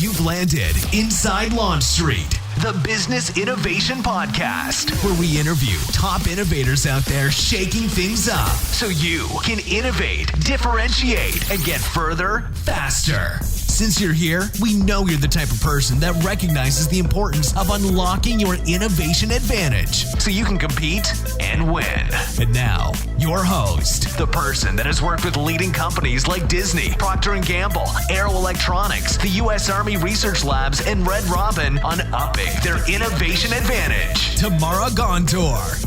You've landed inside Launch Street, the Business Innovation Podcast, where we interview top innovators out there shaking things up so you can innovate, differentiate, and get further faster. Since you're here, we know you're the type of person that recognizes the importance of unlocking your innovation advantage so you can compete and win. And now, your host, the person that has worked with leading companies like Disney, Procter & Gamble, Aero Electronics, the U.S. Army Research Labs, and Red Robin on upping their innovation advantage. Tamara Gontor.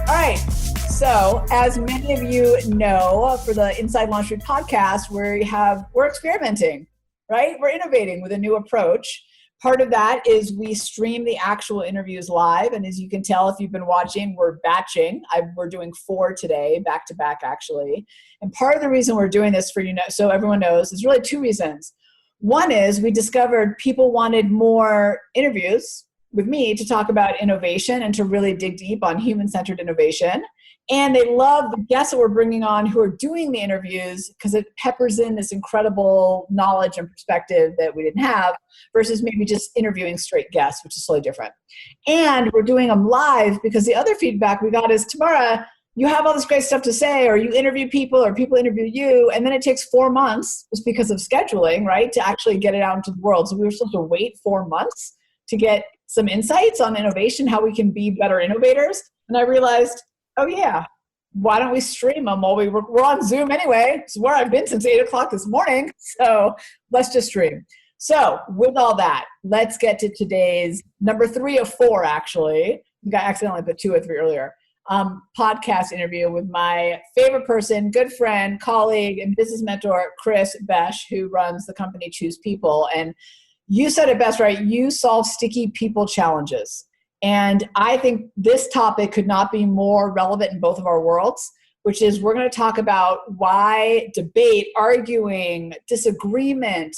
All right. So, as many of you know, for the Inside Launch Street podcast, we're experimenting, right? We're innovating with a new approach. Part of that is we stream the actual interviews live, and as you can tell, if you've been watching, we're batching. We're doing 4 today, back to back, actually. And part of the reason we're doing this so everyone knows, is really 2 reasons. One is we discovered people wanted more interviews with me to talk about innovation and to really dig deep on human-centered innovation. And they love the guests that we're bringing on who are doing the interviews because it peppers in this incredible knowledge and perspective that we didn't have versus maybe just interviewing straight guests, which is totally different. And we're doing them live because the other feedback we got is, Tamara, you have all this great stuff to say, or you interview people or people interview you, and then it takes 4 months just because of scheduling, right, to actually get it out into the world. So we were supposed to wait 4 months to get some insights on innovation, how we can be better innovators. And I realized, oh yeah, why don't we stream them while we're on Zoom anyway? It's where I've been since 8 o'clock this morning. So let's just stream. So with all that, let's get to today's number 3 of 4, actually. I accidentally put 2 or 3 earlier. Podcast interview with my favorite person, good friend, colleague, and business mentor, Kris Boesch, who runs the company Choose People. And you said it best, right? You solve sticky people challenges. And I think this topic could not be more relevant in both of our worlds, which is we're going to talk about why debate, arguing, disagreement,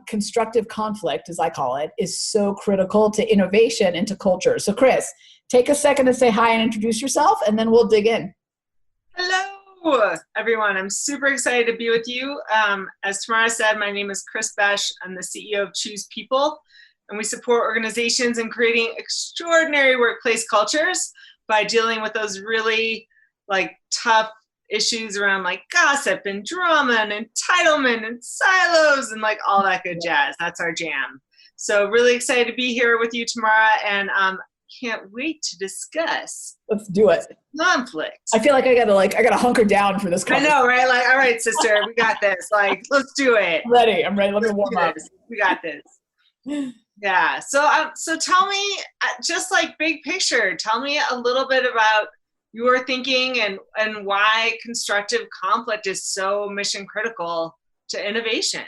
constructive conflict, as I call it, is so critical to innovation and to culture. So Kris, take a second to say hi and introduce yourself, and then we'll dig in. Hello, everyone. I'm super excited to be with you. As Tamara said, my name is Kris Boesch. I'm the CEO of Choose People, and we support organizations in creating extraordinary workplace cultures by dealing with those really tough issues around gossip and drama and entitlement and silos and all that good jazz. That's our jam. So really excited to be here with you, Tamara, and can't wait to discuss. Let's do it. Conflict. I feel like I gotta hunker down for this conversation. I know, right? All right, sister, we got this. Let's do it. I'm ready. Let me warm up. We got this. Yeah. So tell me, just big picture, tell me a little bit about your thinking and why constructive conflict is so mission critical to innovation.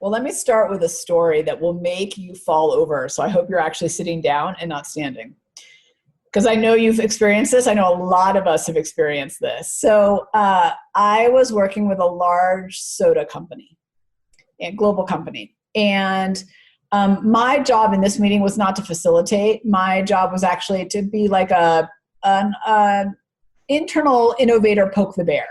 Well, let me start with a story that will make you fall over. So I hope you're actually sitting down and not standing, because I know you've experienced this. I know a lot of us have experienced this. So I was working with a large soda company, a global company. And my job in this meeting was not to facilitate. My job was actually to be an internal innovator, poke the bear,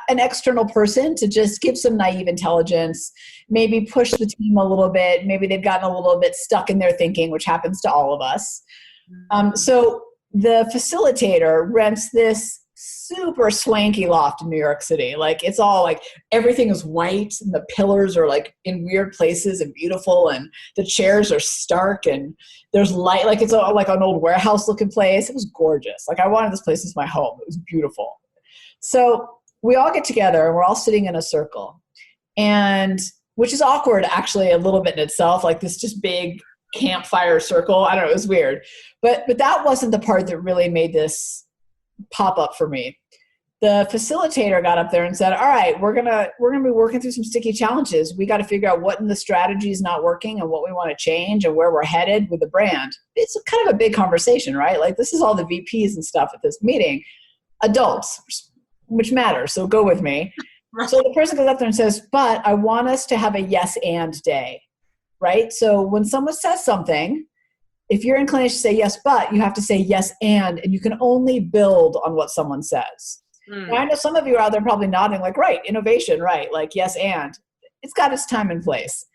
an external person to just give some naive intelligence, maybe push the team a little bit. Maybe they've gotten a little bit stuck in their thinking, which happens to all of us. So the facilitator rents this super swanky loft in New York City. It's all everything is white and the pillars are in weird places and beautiful, and the chairs are stark and there's light. It's all an old warehouse looking place. It was gorgeous. I wanted this place as my home. It was beautiful. So we all get together and we're all sitting in a circle, and which is awkward actually a little bit in itself, this just big campfire circle. I don't know, it was weird. But that wasn't the part that really made this pop up for me. The facilitator got up there and said, all right, we're gonna be working through some sticky challenges. We got to figure out what in the strategy is not working and what we want to change and where we're headed with the brand. It's kind of a big conversation, right? This is all the VPs and stuff at this meeting, adults, which matters. So go with me. So the person goes up there and says, but I want us to have a yes and day, right? So when someone says something, if you're inclined to say yes, but you have to say yes and you can only build on what someone says. Now, I know some of you are out there probably nodding right, innovation, right, yes and. It's got its time and place.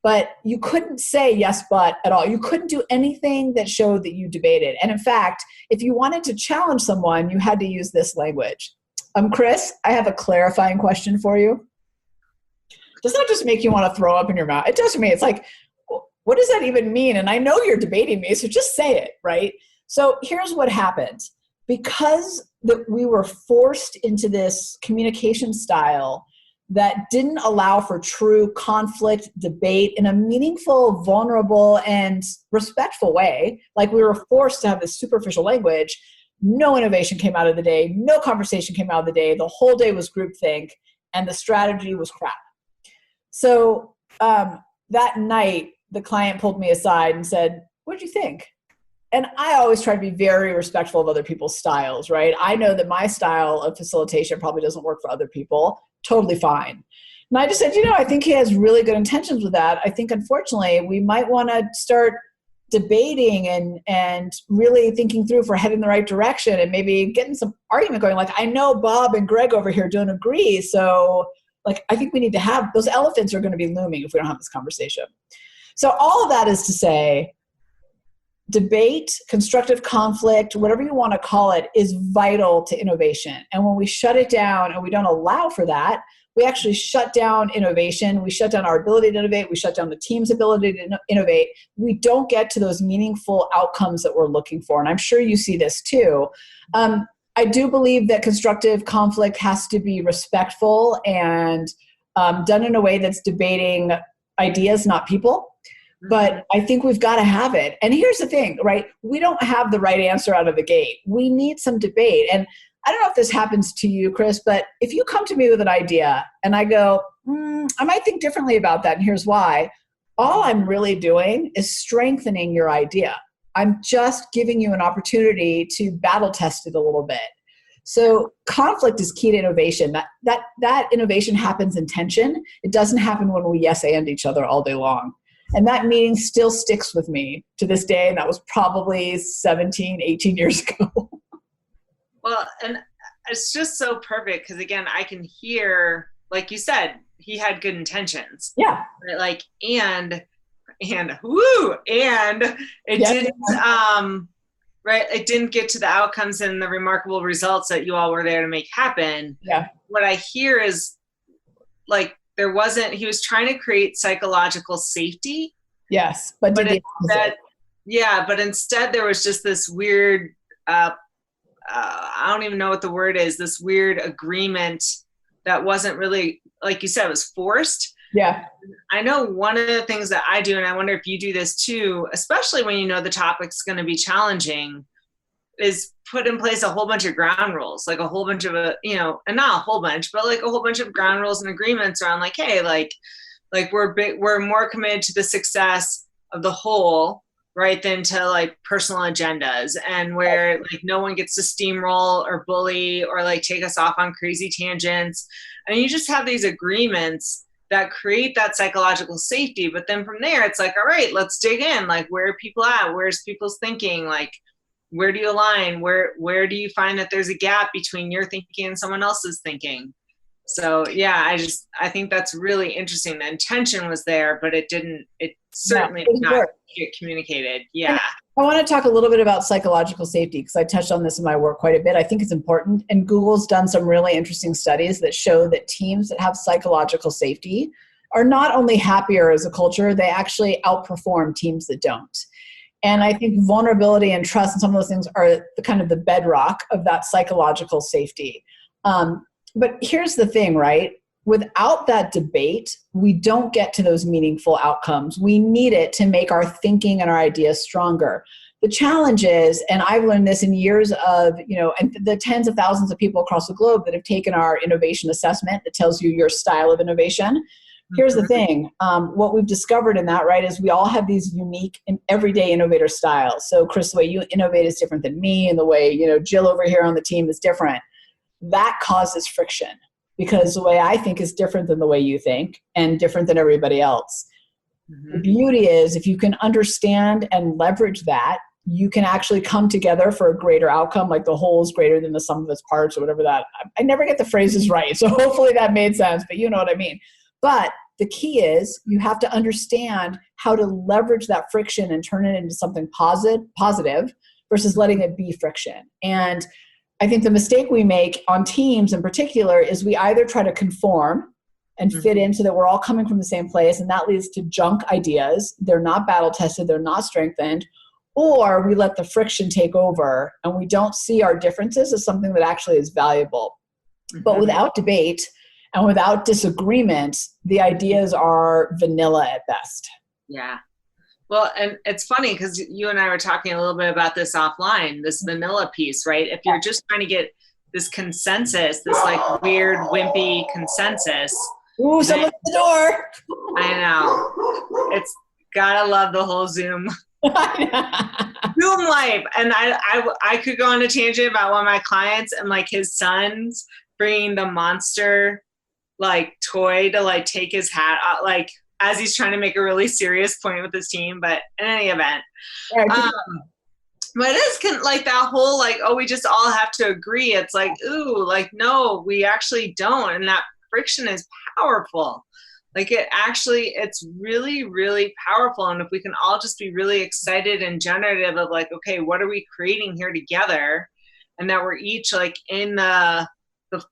but you couldn't say yes, but at all. You couldn't do anything that showed that you debated. And in fact, if you wanted to challenge someone, you had to use this language. Kris, I have a clarifying question for you. Does that just make you want to throw up in your mouth? It does to me. It's like, what does that even mean? And I know you're debating me, so just say it, right? So here's what happened. Because we were forced into this communication style that didn't allow for true conflict, debate in a meaningful, vulnerable, and respectful way, like we were forced to have this superficial language, no innovation came out of the day, no conversation came out of the day, the whole day was groupthink, and the strategy was crap. So that night, the client pulled me aside and said, "What did you think?" And I always try to be very respectful of other people's styles, right? I know that my style of facilitation probably doesn't work for other people. Totally fine. And I just said, I think he has really good intentions with that. I think, unfortunately, we might want to start debating and really thinking through if we're heading in the right direction and maybe getting some argument going. Like, I know Bob and Greg over here don't agree. So, I think we need to have, those elephants are going to be looming if we don't have this conversation. So all of that is to say, debate, constructive conflict, whatever you want to call it, is vital to innovation. And when we shut it down and we don't allow for that, we actually shut down innovation. We shut down our ability to innovate. We shut down the team's ability to innovate. We don't get to those meaningful outcomes that we're looking for. And I'm sure you see this too. I do believe that constructive conflict has to be respectful and done in a way that's debating ideas, not people. But I think we've got to have it. And here's the thing, right? We don't have the right answer out of the gate. We need some debate. And I don't know if this happens to you, Kris, but if you come to me with an idea and I go, I might think differently about that, and here's why, all I'm really doing is strengthening your idea. I'm just giving you an opportunity to battle test it a little bit. So conflict is key to innovation. That innovation happens in tension. It doesn't happen when we yes and each other all day long. And that meeting still sticks with me to this day. And that was probably 17, 18 years ago. Well, and it's just so perfect because, again, I can hear, like you said, he had good intentions. Yeah. Right? And it didn't, right? It didn't get to the outcomes and the remarkable results that you all were there to make happen. Yeah. What I hear is he was trying to create psychological safety. Yes. But instead there was just this weird, I don't even know what the word is, this weird agreement that wasn't really, like you said, it was forced. Yeah. I know one of the things that I do, and I wonder if you do this too, especially when you know the topic's going to be challenging, is put in place a whole bunch of ground rules, like a whole bunch of, and not a whole bunch, but like a whole bunch of ground rules and agreements around like, hey, like we're more committed to the success of the whole, right, than to like personal agendas, and where like no one gets to steamroll or bully or like take us off on crazy tangents. And you just have these agreements that create that psychological safety. But then from there, it's like, all right, let's dig in. Like, where are people at? Where's people's thinking? Like, where do you align? Where do you find that there's a gap between your thinking and someone else's thinking? So yeah, I think that's really interesting. The intention was there, but it certainly did not get communicated. Yeah. And I want to talk a little bit about psychological safety because I touched on this in my work quite a bit. I think it's important. And Google's done some really interesting studies that show that teams that have psychological safety are not only happier as a culture, they actually outperform teams that don't. And I think vulnerability and trust and some of those things are the kind of the bedrock of that psychological safety. But here's the thing, right? Without that debate, we don't get to those meaningful outcomes. We need it to make our thinking and our ideas stronger. The challenge is, and I've learned this in years of, and the tens of thousands of people across the globe that have taken our innovation assessment that tells you your style of innovation. Here's the thing. What we've discovered in that, right, is we all have these unique and everyday innovator styles. So Kris, the way you innovate is different than me, and the way, Jill over here on the team is different. That causes friction because the way I think is different than the way you think and different than everybody else. Mm-hmm. The beauty is if you can understand and leverage that, you can actually come together for a greater outcome, like the whole is greater than the sum of its parts or whatever that. I never get the phrases right, so hopefully that made sense, but you know what I mean. But the key is you have to understand how to leverage that friction and turn it into something positive versus letting it be friction. And I think the mistake we make on teams in particular is we either try to conform and fit in so that we're all coming from the same place, and that leads to junk ideas. They're not battle tested, they're not strengthened, or we let the friction take over and we don't see our differences as something that actually is valuable. But without debate and without disagreement, the ideas are vanilla at best. Yeah. Well, and it's funny because you and I were talking a little bit about this offline, this vanilla piece, right? If you're just trying to get this consensus, this like weird, wimpy consensus. Ooh, someone's at the door. I know. It's gotta love the whole Zoom life. And I could go on a tangent about one of my clients and like his son's bringing the monster like toy to like take his hat off, like as he's trying to make a really serious point with his team. But in any event, but it is like that whole like, oh, we just all have to agree. It's like, ooh, like, no, we actually don't. And that friction is powerful. Like it's really, really powerful. And if we can all just be really excited and generative of like, okay, what are we creating here together? And that we're each like in the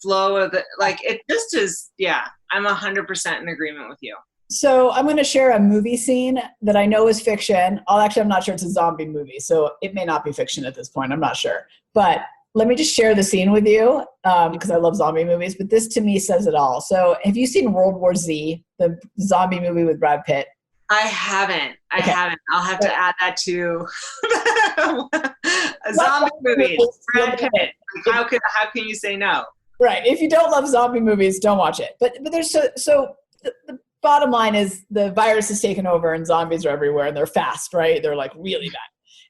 flow of it. Like it just is, yeah, I'm 100% in agreement with you. So I'm going to share a movie scene that I know is fiction. I'm not sure it's a zombie movie, so it may not be fiction at this point. I'm not sure. But let me just share the scene with you because I love zombie movies. But this to me says it all. So have you seen World War Z, the zombie movie with Brad Pitt? I haven't. I'll have to add that to a zombie movie. Brad Pitt. How can you say no? Right. If you don't love zombie movies, don't watch it. But there's so the bottom line is the virus has taken over and zombies are everywhere and they're fast, right? They're like really bad.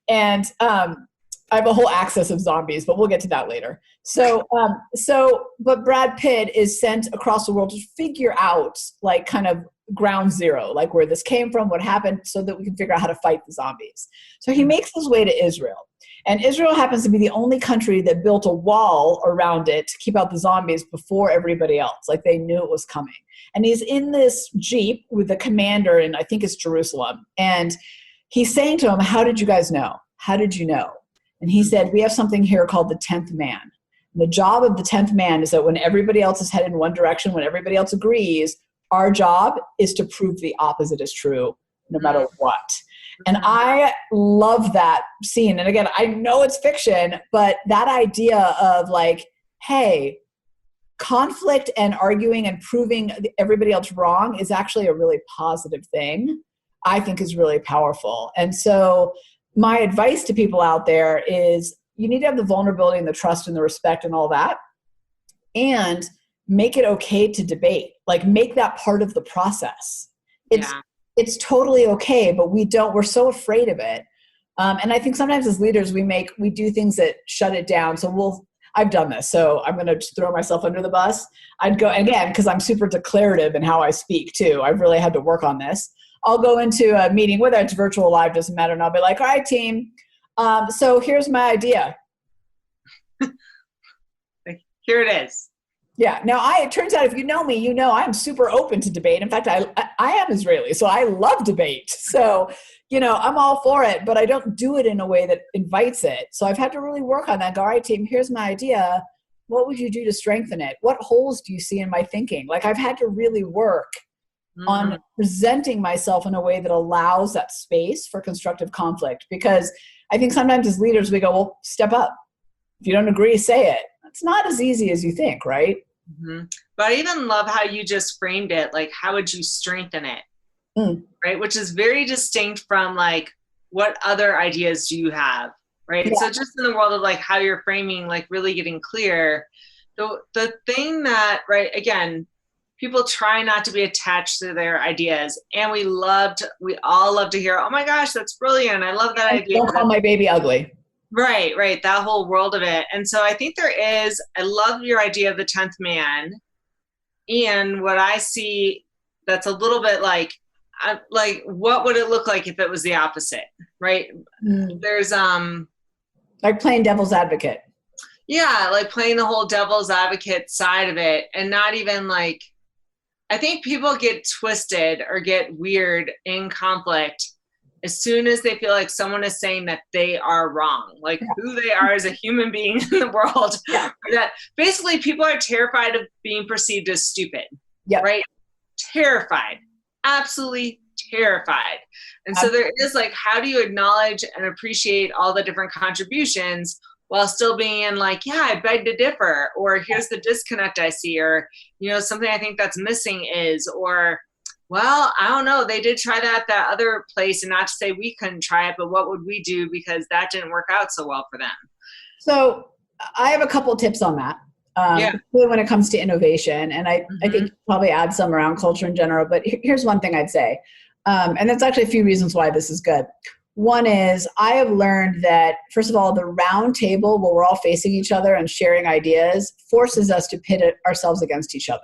And I have a whole axis of zombies, but we'll get to that later. But Brad Pitt is sent across the world to figure out like kind of ground zero, like where this came from, what happened, so that we can figure out how to fight the zombies. So he makes his way to Israel. And Israel happens to be the only country that built a wall around it to keep out the zombies before everybody else. Like they knew it was coming. And he's in this Jeep with the commander in, I think it's Jerusalem. And he's saying to him, how did you guys know? How did you know? And he said, we have something here called the 10th man. And the job of the 10th man is that when everybody else is headed in one direction, when everybody else agrees, our job is to prove the opposite is true, no matter what. And I love that scene. And again, I know it's fiction, but that idea of like, hey, conflict and arguing and proving everybody else wrong is actually a really positive thing, I think is really powerful. And so my advice to people out there is you need to have the vulnerability and the trust and the respect and all that, and make it okay to debate. Like make that part of the process. It's totally okay, but we're so afraid of it. And I think sometimes as leaders, we do things that shut it down. So I've done this. So I'm going to throw myself under the bus. I'd go again, because I'm super declarative in how I speak too. I've really had to work on this. I'll go into a meeting, whether it's virtual or live, doesn't matter. And I'll be like, all right, team. So here's my idea. Here it is. Yeah. Now, it turns out if you know me, you know I'm super open to debate. In fact, I am Israeli, so I love debate. So, I'm all for it, but I don't do it in a way that invites it. So I've had to really work on that. Go, all right, team, here's my idea. What would you do to strengthen it? What holes do you see in my thinking? Like I've had to really work on presenting myself in a way that allows that space for constructive conflict. Because I think sometimes as leaders, we go, well, step up. If you don't agree, say it. It's not as easy as you think, right? Mm-hmm. But I even love how you just framed it. Like, how would you strengthen it? Right? Which is very distinct from like, what other ideas do you have? Right? Yeah. So just in the world of like how you're framing, like really getting clear, the thing that, right, again, people try not to be attached to their ideas. And we all love to hear, oh my gosh, that's brilliant. I love that idea. Don't call my baby ugly. Right. That whole world of it. And so I think I love your idea of the 10th man. And what I see that's a little bit like what would it look like if it was the opposite? Right. There's, like playing devil's advocate. Yeah. Like playing the whole devil's advocate side of it, and not even like, I think people get twisted or get weird in conflict as soon as they feel like someone is saying that they are wrong, like who they are as a human being in the world. Yeah. That basically people are terrified of being perceived as stupid, right? Terrified, absolutely terrified. And so there is like, how do you acknowledge and appreciate all the different contributions while still being in like, yeah, I beg to differ, or here's the disconnect I see, or, you know, something I think that's missing is, or, well, I don't know, they did try that other place, and not to say we couldn't try it, but what would we do because that didn't work out so well for them? So I have a couple tips on that. When it comes to innovation, and I think you probably add some around culture in general, but here's one thing I'd say. And there's actually a few reasons why this is good. One is I have learned that, first of all, the round table where we're all facing each other and sharing ideas forces us to pit ourselves against each other.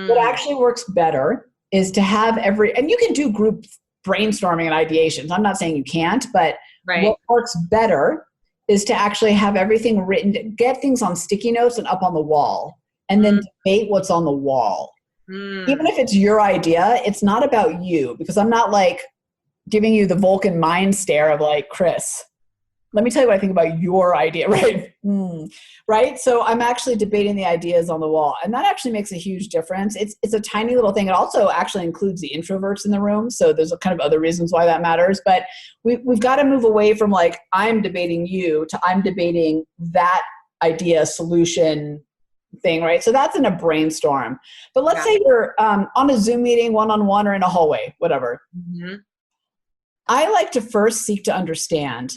What actually works better is to have and you can do group brainstorming and ideations. I'm not saying you can't, but what works better is to actually have everything written, get things on sticky notes and up on the wall, and then debate what's on the wall. Even if it's your idea, it's not about you, because I'm not like giving you the Vulcan mind stare of like, Kris, let me tell you what I think about your idea, right? Right? So I'm actually debating the ideas on the wall, and that actually makes a huge difference. It's a tiny little thing. It also actually includes the introverts in the room, so there's a kind of other reasons why that matters. But we've got to move away from like, I'm debating you, to I'm debating that idea, solution thing, right? So that's in a brainstorm. But let's say you're on a Zoom meeting, one-on-one, or in a hallway, whatever. I like to first seek to understand,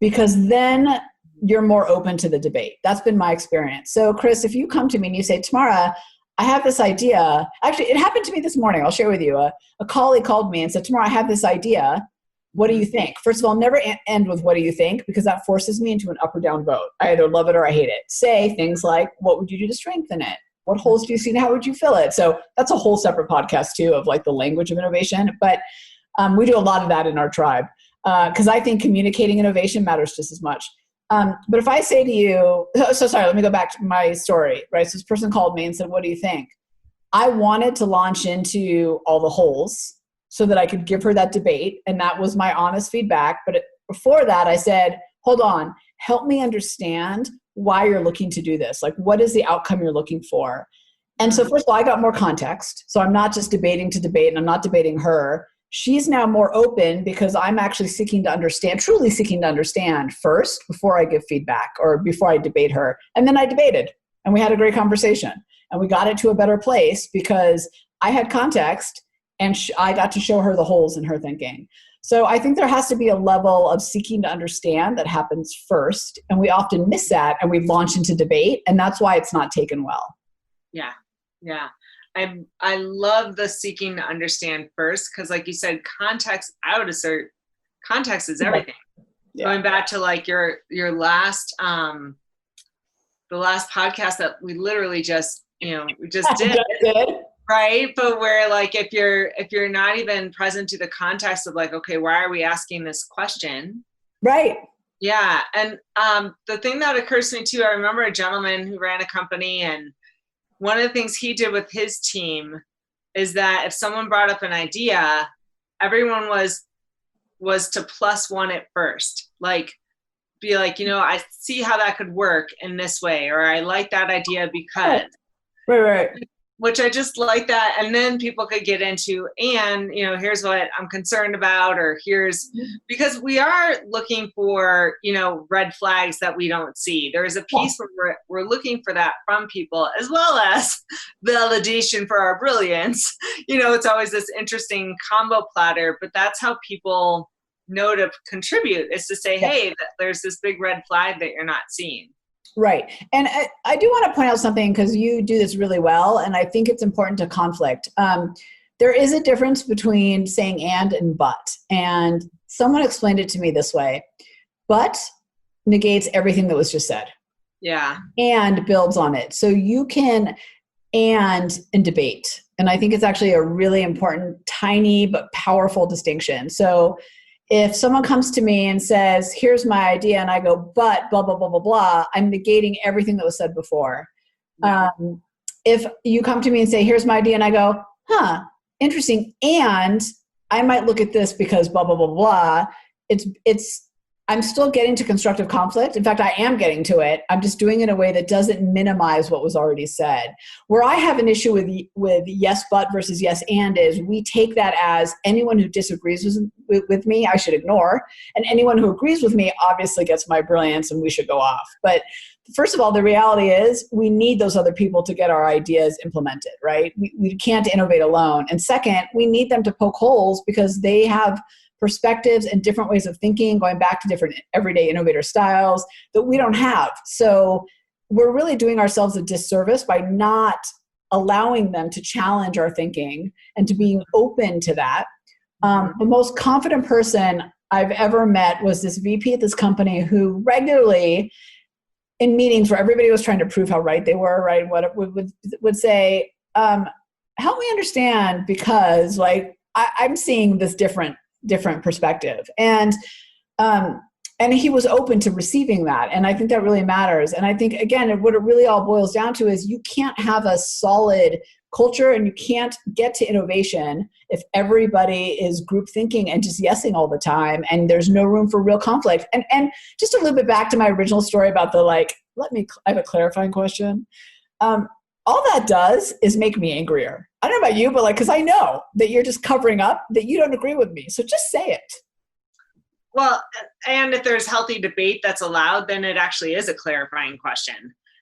because then you're more open to the debate. That's been my experience. So Kris, if you come to me and you say, Tamara, I have this idea. Actually, it happened to me this morning. I'll share with you. A colleague called me and said, Tamara, I have this idea. What do you think? First of all, never end with what do you think, because that forces me into an up or down vote. I either love it or I hate it. Say things like, what would you do to strengthen it? What holes do you see and how would you fill it? So that's a whole separate podcast too, of like the language of innovation. But we do a lot of that in our tribe, because I think communicating innovation matters just as much. But if I say to you, so sorry, let me go back to my story, right? So this person called me and said, what do you think? I wanted to launch into all the holes so that I could give her that debate. And that was my honest feedback. But before that, I said, hold on, help me understand why you're looking to do this. Like, what is the outcome you're looking for? And so first of all, I got more context. So I'm not just debating to debate, and I'm not debating her. She's now more open because I'm actually seeking to understand, truly seeking to understand first before I give feedback or before I debate her. And then I debated, and we had a great conversation, and we got it to a better place because I had context, and I got to show her the holes in her thinking. So I think there has to be a level of seeking to understand that happens first, and we often miss that, and we launch into debate, and that's why it's not taken well. Yeah. I love the seeking to understand first, because like you said, context is everything. Going back to like your last the last podcast that we literally just did. Right. But where like, if you're not even present to the context of like, okay, why are we asking this question? Right. Yeah. And the thing that occurs to me too, I remember a gentleman who ran a company, and one of the things he did with his team is that if someone brought up an idea, everyone was to +1 it first. Like, be like, I see how that could work in this way, or I like that idea because. Right. Which I just like that. And then people could get into, and, here's what I'm concerned about, or because we are looking for, red flags that we don't see. There is a piece where we're looking for that from people, as well as validation for our brilliance. It's always this interesting combo platter, but that's how people know to contribute, is to say, hey, there's this big red flag that you're not seeing. Right. And I do want to point out something, because you do this really well, and I think it's important to conflict. There is a difference between saying and but. And someone explained it to me this way. But negates everything that was just said. Yeah. And builds on it. So you can and debate. And I think it's actually a really important, tiny but powerful distinction. So if someone comes to me and says, here's my idea, and I go, but blah, blah, blah, blah, blah, I'm negating everything that was said before. Yeah. if you come to me and say, here's my idea, and I go, interesting, and I might look at this because blah, blah, blah, blah, I'm still getting to constructive conflict. In fact, I am getting to it. I'm just doing it in a way that doesn't minimize what was already said. Where I have an issue with yes, but versus yes, and is we take that as anyone who disagrees with me, I should ignore. And anyone who agrees with me obviously gets my brilliance and we should go off. But first of all, the reality is we need those other people to get our ideas implemented, right? We can't innovate alone. And second, we need them to poke holes because they have perspectives and different ways of thinking, going back to different everyday innovator styles that we don't have. So we're really doing ourselves a disservice by not allowing them to challenge our thinking and to being open to that. The most confident person I've ever met was this VP at this company who regularly in meetings where everybody was trying to prove how right they were, right? What would say, help me understand because I'm seeing this different perspective. And he was open to receiving that. And I think that really matters. And I think, again, what it really all boils down to is you can't have a solid culture and you can't get to innovation if everybody is group thinking and just yesing all the time and there's no room for real conflict. And just a little bit back to my original story about I have a clarifying question. All that does is make me angrier. I don't know about you, but because I know that you're just covering up that you don't agree with me. So just say it. Well, and if there's healthy debate that's allowed, then it actually is a clarifying question,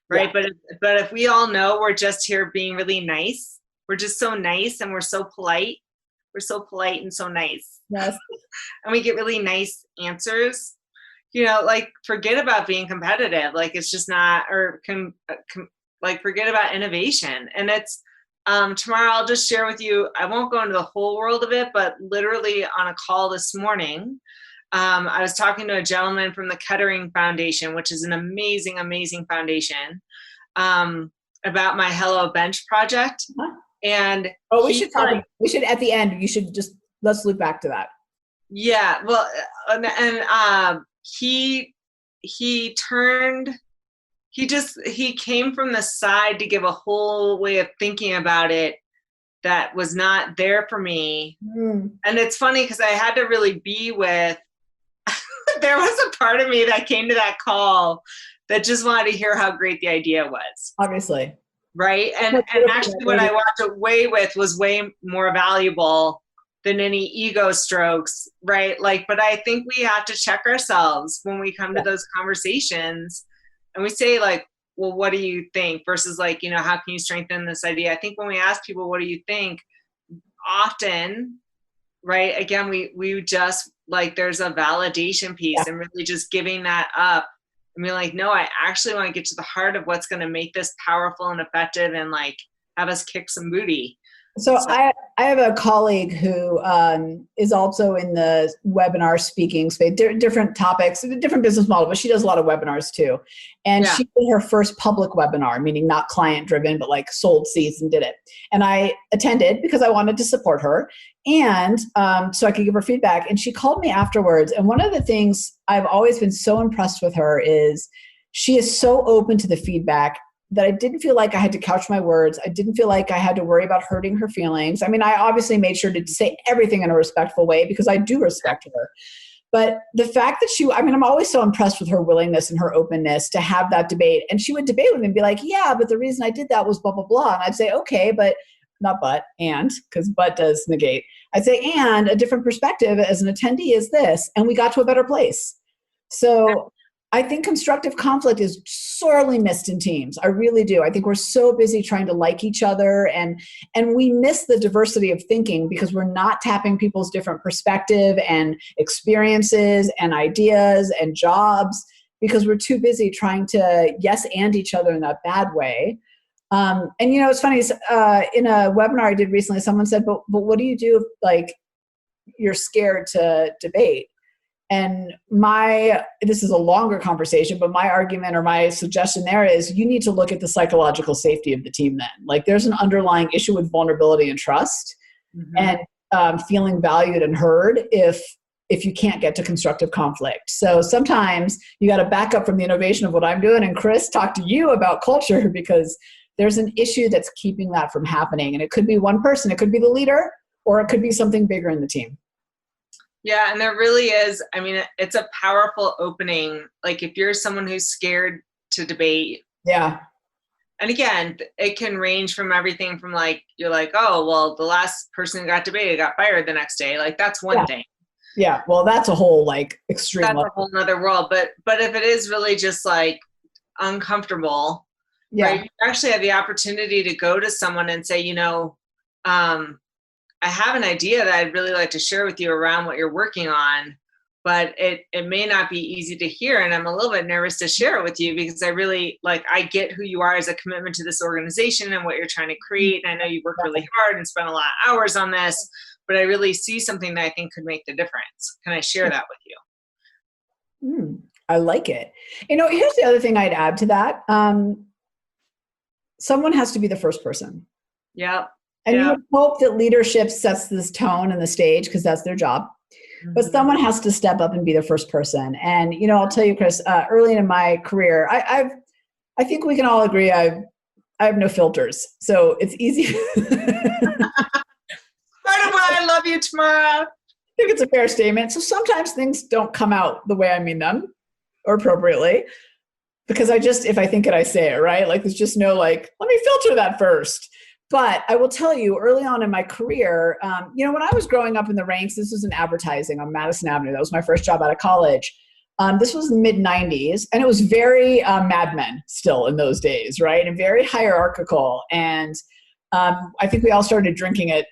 right? Yeah. But if we all know we're just here being really nice, we're just so nice and we're so polite. We're so polite and so nice. Yes. And we get really nice answers. Forget about being competitive. It's just not, or forget about innovation. And it's, tomorrow I'll just share with you, I won't go into the whole world of it, but literally on a call this morning, I was talking to a gentleman from the Kettering Foundation, which is an amazing, amazing foundation, about my Hello Bench project. Uh-huh. And we should at the end, let's loop back to that. Yeah. Well, and he came from the side to give a whole way of thinking about it that was not there for me. And it's funny because I had to really be with, there was a part of me that came to that call that just wanted to hear how great the idea was. Obviously. Right. And actually what I walked away with was way more valuable than any ego strokes. Right. But I think we have to check ourselves when we come to those conversations. And we say well, what do you think? Versus how can you strengthen this idea? I think when we ask people, what do you think? Often, right, again, we just there's a validation piece and really just giving that up. And be no, I actually want to get to the heart of what's going to make this powerful and effective and have us kick some booty. So I have a colleague who is also in the webinar speaking space, different topics, different business model, but she does a lot of webinars too. And she did her first public webinar, meaning not client driven, but sold seats and did it. And I attended because I wanted to support her and so I could give her feedback. And she called me afterwards. And one of the things I've always been so impressed with her is she is so open to the feedback that I didn't feel like I had to couch my words. I didn't feel like I had to worry about hurting her feelings. I mean, I obviously made sure to say everything in a respectful way because I do respect her. But the fact that I'm always so impressed with her willingness and her openness to have that debate. And she would debate with me and be yeah, but the reason I did that was blah, blah, blah. And I'd say, okay, but not but, and, because but does negate. I'd say, and a different perspective as an attendee is this. And we got to a better place. So I think constructive conflict is sorely missed in teams. I really do. I think we're so busy trying to like each other and we miss the diversity of thinking because we're not tapping people's different perspective and experiences and ideas and jobs because we're too busy trying to yes and each other in that bad way. And it's funny, in a webinar I did recently, someone said, but what do you do if you're scared to debate? And this is a longer conversation, but my argument or my suggestion there is you need to look at the psychological safety of the team then. There's an underlying issue with vulnerability and trust and feeling valued and heard if you can't get to constructive conflict. So sometimes you got to back up from the innovation of what I'm doing and Kris, talk to you about culture because there's an issue that's keeping that from happening. And it could be one person, it could be the leader, or it could be something bigger in the team. Yeah, and there really is. I mean, it's a powerful opening. Like if you're someone who's scared to debate. Yeah. And again, it can range from everything from like, you're like, oh, well, the last person who got debated got fired the next day. Like that's one thing. Yeah. Well, that's a whole like extreme. That's a whole nother world. But if it is really just like uncomfortable, right? You actually have the opportunity to go to someone and say, you know, I have an idea that I'd really like to share with you around what you're working on, but it may not be easy to hear. And I'm a little bit nervous to share it with you because I really I get who you are as a commitment to this organization and what you're trying to create. And I know you worked really hard and spent a lot of hours on this, but I really see something that I think could make the difference. Can I share that with you? I like it. You know, here's the other thing I'd add to that. Someone has to be the first person. Yeah. And you would hope that leadership sets this tone and the stage because that's their job. But someone has to step up and be the first person. And, you know, I'll tell you, Kris, early in my career, I think we can all agree I have no filters. So it's easy. Part of why I love you, Tamara. I think it's a fair statement. So sometimes things don't come out the way I mean them or appropriately because if I think it, I say it, right? Like there's just no let me filter that first. But I will tell you, early on in my career, you know, when I was growing up in the ranks, this was in advertising on Madison Avenue. That was my first job out of college. This was the mid-90s, and it was very Mad Men still in those days, right? And very hierarchical. And I think we all started drinking at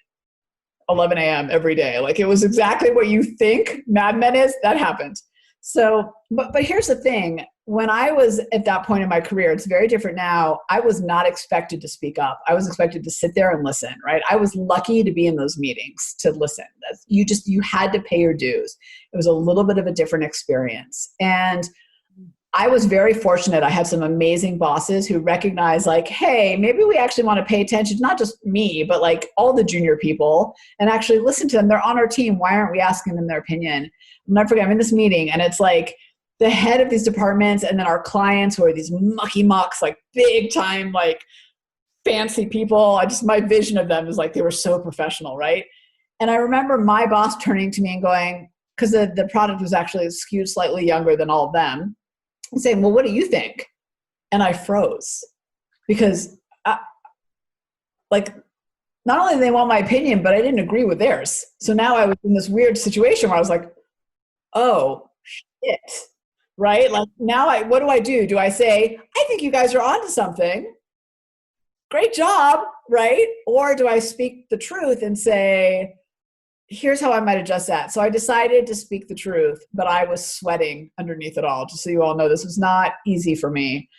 11 a.m. every day. Like it was exactly what you think Mad Men is. That happened. So, but here's the thing. When I was at that point in my career, it's very different now. I was not expected to speak up. I was expected to sit there and listen, right? I was lucky to be in those meetings to listen. You had to pay your dues. It was a little bit of a different experience. And I was very fortunate. I had some amazing bosses who recognized hey, maybe we actually want to pay attention, not just me, but all the junior people and actually listen to them. They're on our team. Why aren't we asking them their opinion? I'll never forget, I'm in this meeting and it's the head of these departments and then our clients who are these mucky mucks, big time, fancy people. My vision of them is they were so professional, right? And I remember my boss turning to me and going, because the product was actually skewed slightly younger than all of them, and saying, well, what do you think? And I froze because not only did they want my opinion, but I didn't agree with theirs. So now I was in this weird situation where I was like, oh, shit. Right? Now what do? Do I say, I think you guys are onto something. Great job, right? Or do I speak the truth and say, here's how I might adjust that. So I decided to speak the truth, but I was sweating underneath it all. Just so you all know, this was not easy for me.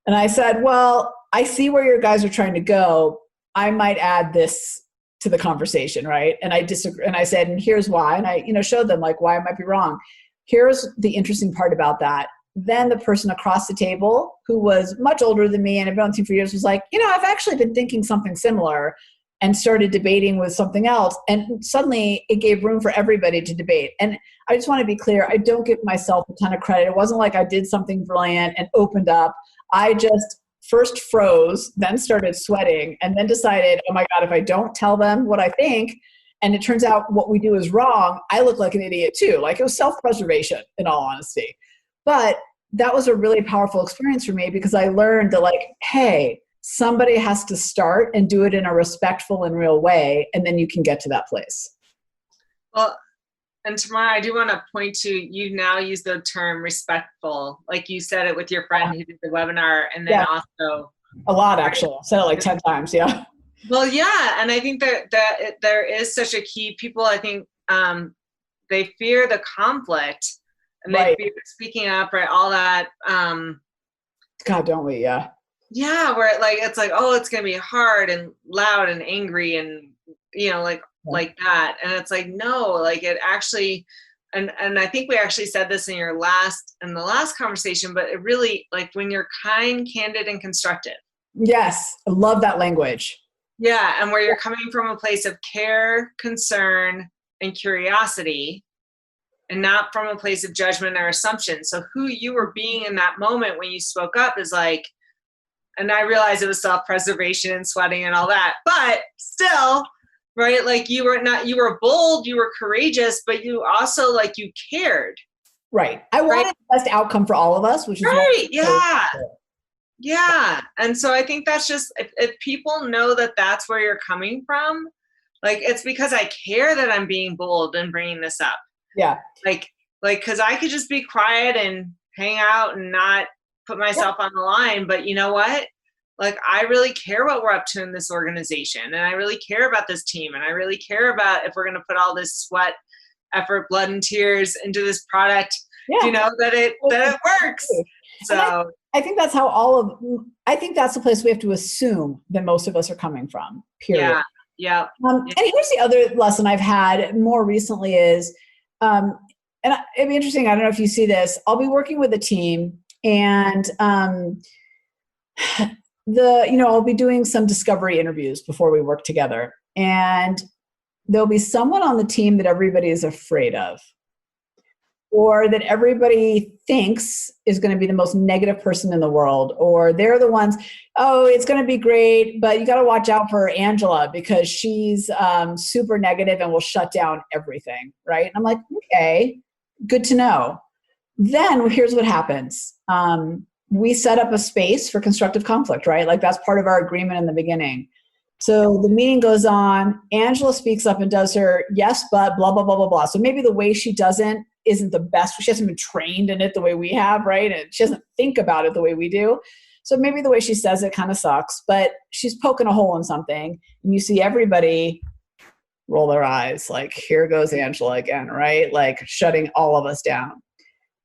And I said, well, I see where your guys are trying to go. I might add this to the conversation, right? And I disagree. And I said, and here's why. And I, showed them why I might be wrong. Here's the interesting part about that. Then the person across the table who was much older than me and had been on the team for years was like, I've actually been thinking something similar, and started debating with something else. And suddenly it gave room for everybody to debate. And I just want to be clear, I don't give myself a ton of credit. It wasn't like I did something brilliant and opened up. I just first froze, then started sweating, and then decided, oh my God, if I don't tell them what I think, and it turns out what we do is wrong, I look like an idiot too. It was self-preservation in all honesty. But that was a really powerful experience for me because I learned that hey, somebody has to start and do it in a respectful and real way, and then you can get to that place. Well, and Tamara, I do want to point to, you now use the term respectful. You said it with your friend who did the webinar, and then also. A lot, actually. I said it 10 times, yeah. Well, yeah, and I think that there is such a key. People, I think, they fear the conflict, and they fear speaking up, right? All that. God, don't we? Yeah. Yeah, where it's oh, it's gonna be hard and loud and angry and like that, and it's no, it actually, and I think we actually said this in the last conversation, but it really when you're kind, candid, and constructive. Yes, I love that language. Yeah, and where you're coming from a place of care, concern, and curiosity, and not from a place of judgment or assumption. So who you were being in that moment when you spoke up is and I realized it was self-preservation and sweating and all that, but still, right? Like you were bold, you were courageous, but you also like, you cared. Right. I wanted the best outcome for all of us, which is right. Yeah. Yeah. And so I think that's just, if people know that that's where you're coming from, like, it's because I care that I'm being bold and bringing this up. Yeah. Like, cause I could just be quiet and hang out and not put myself on the line. But you know what? Like, I really care what we're up to in this organization. And I really care about this team. And I really care about if we're going to put all this sweat, effort, blood, and tears into this product, that it works. So I think that's how I think that's the place we have to assume that most of us are coming from, period. Yeah. And here's the other lesson I've had more recently is, and it'd be interesting, I don't know if you see this, I'll be working with a team and I'll be doing some discovery interviews before we work together. And there'll be someone on the team that everybody is afraid of, or that everybody thinks is going to be the most negative person in the world, or they're the ones, oh, it's going to be great, but you got to watch out for Angela because she's super negative and will shut down everything, right? And I'm like, okay, good to know. Then here's what happens. We set up a space for constructive conflict, right? Like that's part of our agreement in the beginning. So the meeting goes on, Angela speaks up and does her yes, but blah, blah, blah, blah, blah. So maybe the way she isn't the best. She hasn't been trained in it the way we have, right? And she doesn't think about it the way we do. So maybe the way she says it kind of sucks, but she's poking a hole in something. And you see everybody roll their eyes like, here goes Angela again, right? Like shutting all of us down.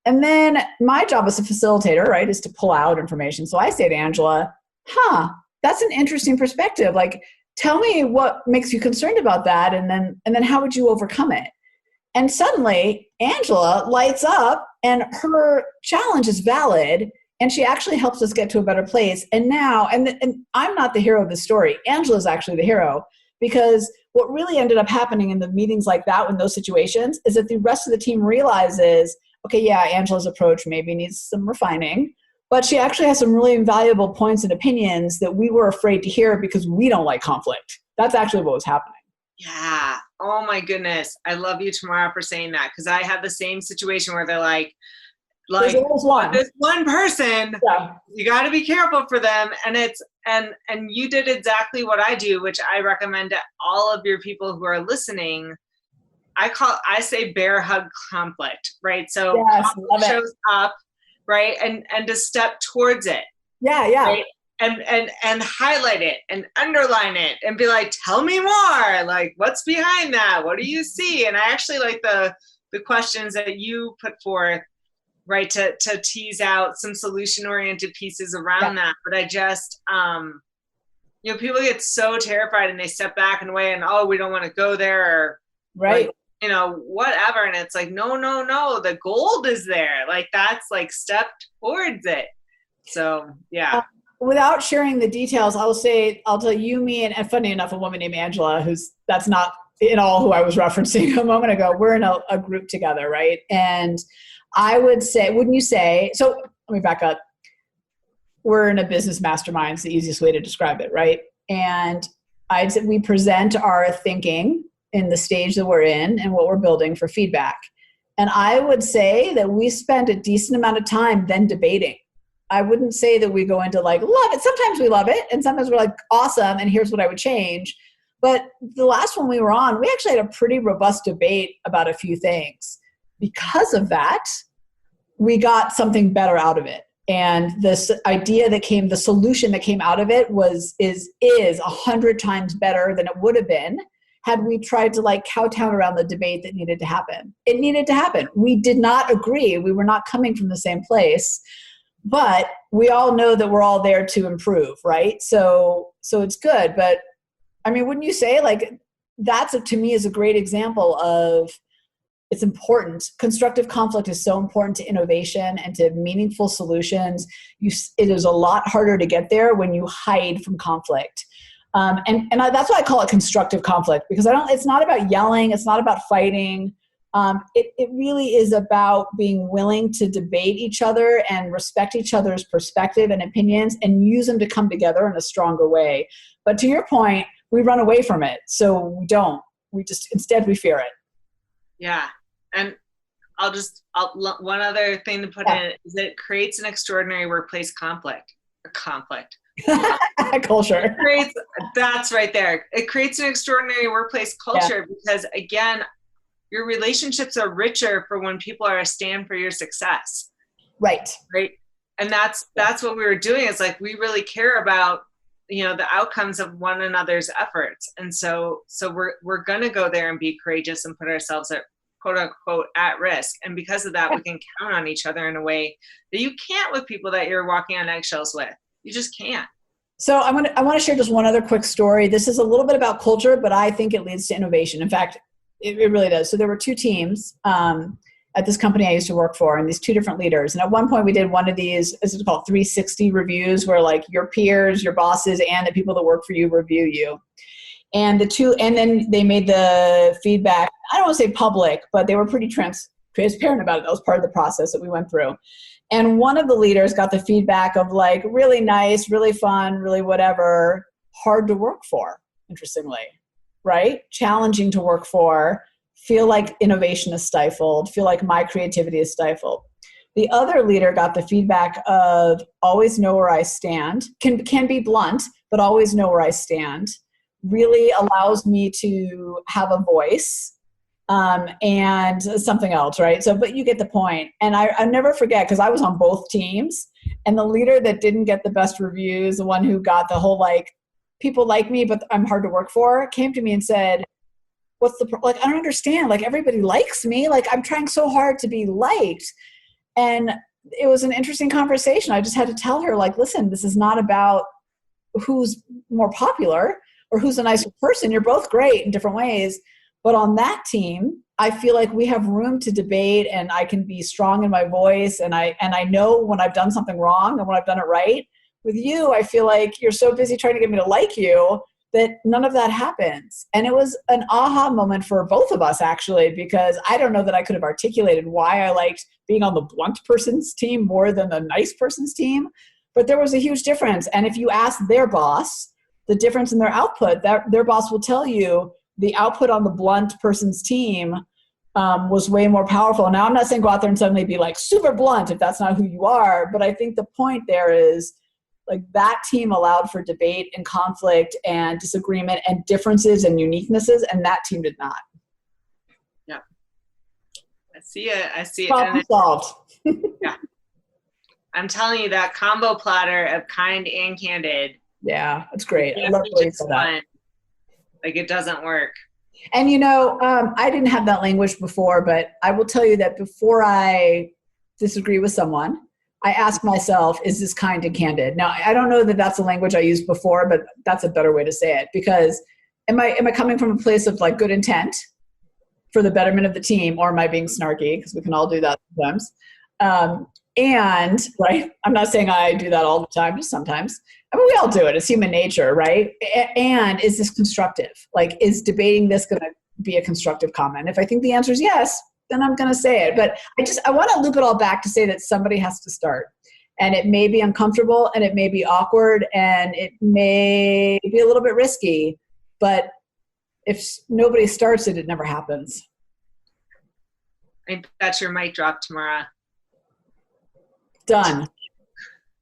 And then my job as a facilitator, right, is to pull out information. So I say to Angela, that's an interesting perspective. Like, tell me what makes you concerned about that. And then how would you overcome it? And suddenly Angela lights up and her challenge is valid. And she actually helps us get to a better place. And now, and I'm not the hero of the story. Angela's actually the hero, because what really ended up happening in the meetings like that, in those situations, is that the rest of the team realizes, okay, yeah, Angela's approach maybe needs some refining, but she actually has some really invaluable points and opinions that we were afraid to hear because we don't like conflict. That's actually what was happening. Yeah. Oh my goodness. I love you, Tamara, for saying that, because I had the same situation where they're like there's always one. This one person, you got to be careful for them. And and you did exactly what I do, which I recommend to all of your people who are listening. I say bear hug conflict, right? So conflict shows up, right? And to step towards it. Yeah. Right? And highlight it and underline it and be like, tell me more. Like, what's behind that? What do you see? And I actually like the questions that you put forth, right, to tease out some solution-oriented pieces around that. But I just, people get so terrified and they step back and away and, oh, we don't want to go there, or, right, like, whatever. And it's like, no, the gold is there. Like, that's like step towards it. So, yeah. Without sharing the details, I'll tell you, me, and funny enough, a woman named Angela, that's not in all who I was referencing a moment ago. We're in a group together, right? And I would say, wouldn't you say, so let me back up. We're in a business mastermind. It's the easiest way to describe it, right? And I'd say we present our thinking in the stage that we're in and what we're building for feedback. And I would say that we spend a decent amount of time then debating. I wouldn't say that we go into like, love it. Sometimes we love it. And sometimes we're like, awesome. And here's what I would change. But the last one we were on, we actually had a pretty robust debate about a few things. Because of that, we got something better out of it. And this idea the solution that came out of it is 100 times better than it would have been had we tried to like kowtow around the debate that needed to happen. It needed to happen. We did not agree. We were not coming from the same place, but we all know that we're all there to improve, right? So it's good. But I mean, wouldn't you say like to me is a great example of, it's important. Constructive conflict is so important to innovation and to meaningful solutions. It is a lot harder to get there when you hide from conflict. That's why I call it constructive conflict, because it's not about yelling. It's not about fighting. It really is about being willing to debate each other and respect each other's perspective and opinions and use them to come together in a stronger way. But to your point, we run away from it. So we don't. Instead we fear it. Yeah. And one other thing to put in is it creates an extraordinary workplace conflict. Culture. That's right there. It creates an extraordinary workplace culture because, again, your relationships are richer for when people are a stand for your success. Right. And that's what we were doing. Is like, we really care about, the outcomes of one another's efforts. And so we're going to go there and be courageous and put ourselves at quote unquote at risk. And because of that, we can count on each other in a way that you can't with people that you're walking on eggshells with. You just can't. So I want to share just one other quick story. This is a little bit about culture, but I think it leads to innovation. In fact, it really does. So there were two teams at this company I used to work for, and these two different leaders. And at one point we did one of these, this is called 360 reviews, where like your peers, your bosses, and the people that work for you review you. And then they made the feedback, I don't want to say public, but they were pretty transparent about it. That was part of the process that we went through. And one of the leaders got the feedback of like, really nice, really fun, really whatever, hard to work for, interestingly, right? Challenging to work for, feel like innovation is stifled, feel like my creativity is stifled. The other leader got the feedback of always know where I stand, can be blunt, but always know where I stand, really allows me to have a voice. And something else, right? So, but you get the point. And I never forget, because I was on both teams, and the leader that didn't get the best reviews, the one who got the whole like, people like me, but I'm hard to work for, came to me and said, like, I don't understand. Like, everybody likes me. Like, I'm trying so hard to be liked. And it was an interesting conversation. I just had to tell her, like, listen, this is not about who's more popular or who's a nicer person. You're both great in different ways. But on that team, I feel like we have room to debate, and I can be strong in my voice, and I know when I've done something wrong and when I've done it right. With you, I feel like you're so busy trying to get me to like you that none of that happens. And it was an aha moment for both of us, actually, because I don't know that I could have articulated why I liked being on the blunt person's team more than the nice person's team. But there was a huge difference. And if you ask their boss the difference in their output, their boss will tell you the output on the blunt person's team was way more powerful. Now, I'm not saying go out there and suddenly be like super blunt if that's not who you are, but I think the point there is like that team allowed for debate and conflict and disagreement and differences and uniquenesses, and that team did not. Yeah. I see it. Problem solved. Yeah. I'm telling you, that combo platter of kind and candid. Yeah, that's great. I love the way you said that. Like, it doesn't work. And, I didn't have that language before, but I will tell you that before I disagree with someone, I ask myself, is this kind and candid? Now, I don't know that that's a language I used before, but that's a better way to say it, because am I coming from a place of like good intent for the betterment of the team, or am I being snarky? Because we can all do that sometimes. And, right, I'm not saying I do that all the time, just sometimes. I mean, we all do it. It's human nature, right? And is this constructive? Like, is debating this going to be a constructive comment? If I think the answer is yes, then I'm going to say it. But I want to loop it all back to say that somebody has to start. And it may be uncomfortable, and it may be awkward, and it may be a little bit risky. But if nobody starts it, it never happens. I think that's your mic drop, Tamara. Done.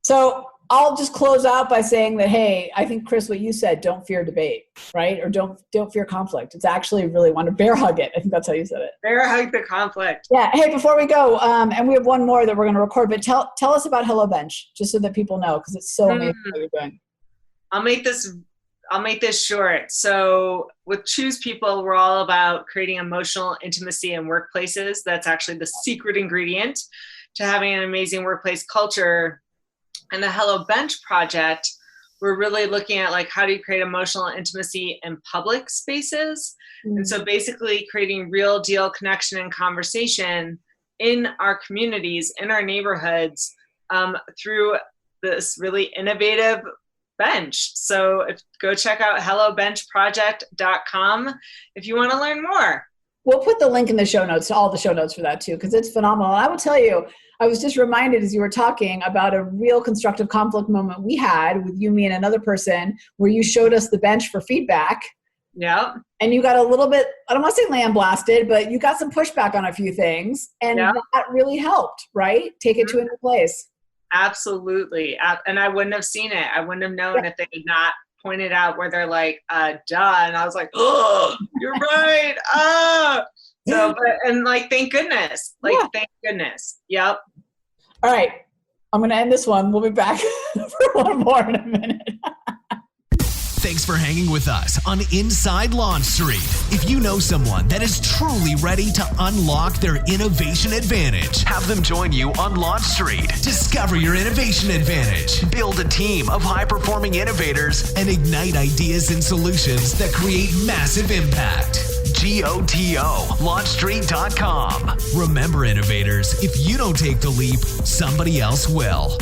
So I'll just close out by saying that, hey, I think, Kris, what you said, don't fear debate, right? Or don't fear conflict. It's actually really one to bear hug it. I think that's how you said it. Bear hug the conflict. Yeah. Hey, before we go, and we have one more that we're going to record, but tell us about Hello Bench, just so that people know, because it's so amazing what you're doing. I'll make this short. So with Choose People, we're all about creating emotional intimacy in workplaces. That's actually the secret ingredient to having an amazing workplace culture. And the Hello Bench project, we're really looking at like, how do you create emotional intimacy in public spaces? Mm-hmm. And so basically creating real deal connection and conversation in our communities, in our neighborhoods, through this really innovative bench. So go check out hellobenchproject.com if you want to learn more. We'll put the link in the show notes, to all the show notes for that too, because it's phenomenal. And I will tell you, I was just reminded as you were talking about a real constructive conflict moment we had with you, me, and another person where you showed us the bench for feedback. Yeah. And you got a little bit, I don't want to say lambasted, but you got some pushback on a few things. And that really helped, right? Take it to a new place. Absolutely. And I wouldn't have seen it. I wouldn't have known if they had not pointed out where they're like, duh. And I was like, oh, you're right. So, and like, thank goodness. Thank goodness. Yep. All right. I'm going to end this one. We'll be back for one more in a minute. Thanks for hanging with us on Inside Launch Street. If you know someone that is truly ready to unlock their innovation advantage, have them join you on Launch Street. Discover your innovation advantage. Build a team of high-performing innovators and ignite ideas and solutions that create massive impact. GOTO, launchstreet.com. Remember, innovators, if you don't take the leap, somebody else will.